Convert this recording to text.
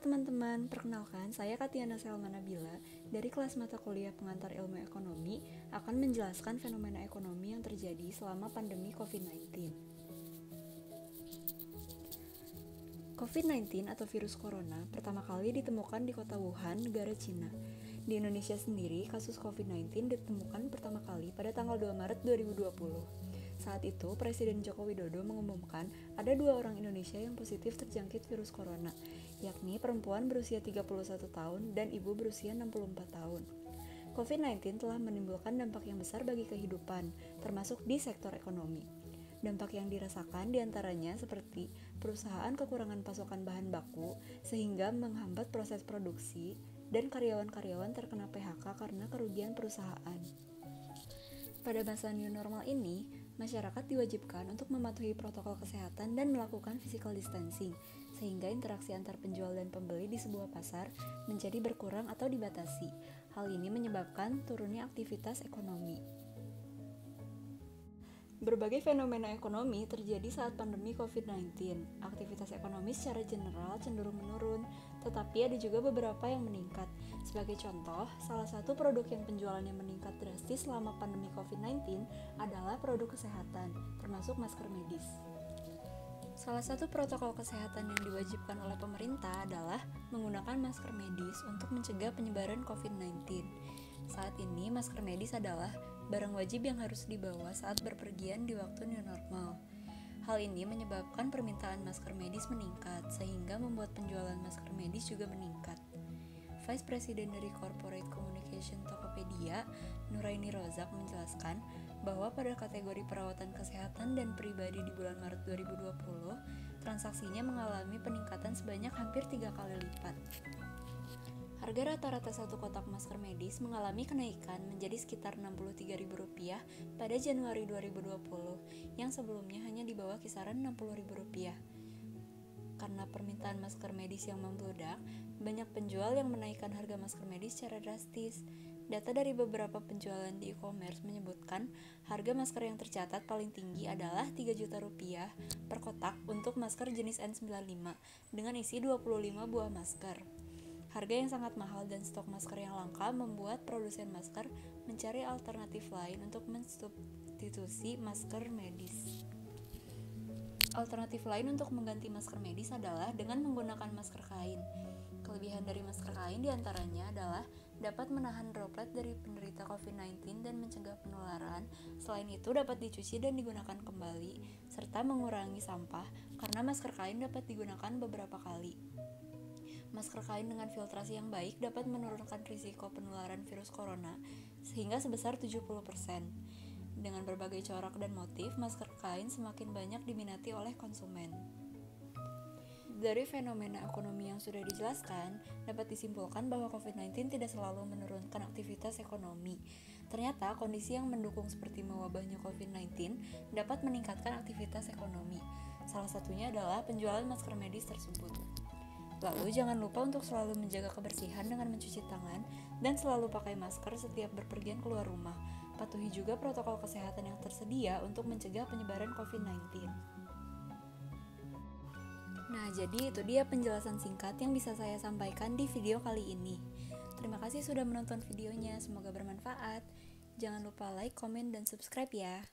teman-teman, perkenalkan saya Katiana Selma Nabila dari kelas mata kuliah pengantar ilmu ekonomi akan menjelaskan fenomena ekonomi yang terjadi selama pandemi COVID-19. COVID-19 atau virus corona pertama kali ditemukan di kota Wuhan, negara Cina. Di Indonesia sendiri, kasus COVID-19 ditemukan pertama kali pada tanggal 2 Maret 2020. Saat itu, Presiden Joko Widodo mengumumkan ada 2 orang Indonesia yang positif terjangkit virus corona, yakni perempuan berusia 31 tahun dan ibu berusia 64 tahun. COVID-19 telah menimbulkan dampak yang besar bagi kehidupan, termasuk di sektor ekonomi. Dampak yang dirasakan diantaranya seperti perusahaan kekurangan pasokan bahan baku sehingga menghambat proses produksi dan karyawan-karyawan terkena PHK karena kerugian perusahaan. Pada masa new normal ini, masyarakat diwajibkan untuk mematuhi protokol kesehatan dan melakukan physical distancing, sehingga interaksi antar penjual dan pembeli di sebuah pasar menjadi berkurang atau dibatasi. Hal ini menyebabkan turunnya aktivitas ekonomi. Berbagai fenomena ekonomi terjadi saat pandemi COVID-19. Aktivitas ekonomi secara general cenderung menurun, tetapi ada juga beberapa yang meningkat. Sebagai contoh, salah satu produk yang penjualannya meningkat drastis selama pandemi COVID-19 adalah produk kesehatan, termasuk masker medis. Salah satu protokol kesehatan yang diwajibkan oleh pemerintah adalah menggunakan masker medis untuk mencegah penyebaran COVID-19. Saat ini, masker medis adalah barang wajib yang harus dibawa saat berpergian di waktu new normal. Hal ini menyebabkan permintaan masker medis meningkat, sehingga membuat penjualan masker medis juga meningkat. Vice President dari Corporate Communication Tokopedia, Nuraini Rozak menjelaskan bahwa pada kategori perawatan kesehatan dan pribadi di bulan Maret 2020, transaksinya mengalami peningkatan sebanyak hampir 3 kali lipat. Harga rata-rata satu kotak masker medis mengalami kenaikan menjadi sekitar Rp63.000 pada Januari 2020, yang sebelumnya hanya di bawah kisaran Rp60.000. Karena permintaan masker medis yang membludak, banyak penjual yang menaikkan harga masker medis secara drastis. Data dari beberapa penjualan di e-commerce menyebutkan harga masker yang tercatat paling tinggi adalah Rp3 juta per kotak untuk masker jenis N95 dengan isi 25 buah masker. Harga yang sangat mahal dan stok masker yang langka membuat produsen masker mencari alternatif lain untuk mensubstitusi masker medis. Alternatif lain untuk mengganti masker medis adalah dengan menggunakan masker kain. Kelebihan dari masker kain diantaranya adalah dapat menahan droplet dari penderita COVID-19 dan mencegah penularan. Selain itu dapat dicuci dan digunakan kembali, serta mengurangi sampah karena masker kain dapat digunakan beberapa kali. Masker kain dengan filtrasi yang baik dapat menurunkan risiko penularan virus corona sehingga sebesar 70%. Dengan berbagai corak dan motif, masker kain semakin banyak diminati oleh konsumen. Dari fenomena ekonomi yang sudah dijelaskan, dapat disimpulkan bahwa COVID-19 tidak selalu menurunkan aktivitas ekonomi. Ternyata kondisi yang mendukung seperti mewabahnya COVID-19 dapat meningkatkan aktivitas ekonomi. Salah satunya adalah penjualan masker medis tersebut. Lalu jangan lupa untuk selalu menjaga kebersihan dengan mencuci tangan dan selalu pakai masker setiap berpergian keluar rumah. Patuhi juga protokol kesehatan yang tersedia untuk mencegah penyebaran COVID-19. Nah, jadi itu dia penjelasan singkat yang bisa saya sampaikan di video kali ini. Terima kasih sudah menonton videonya, semoga bermanfaat. Jangan lupa like, komen, dan subscribe ya.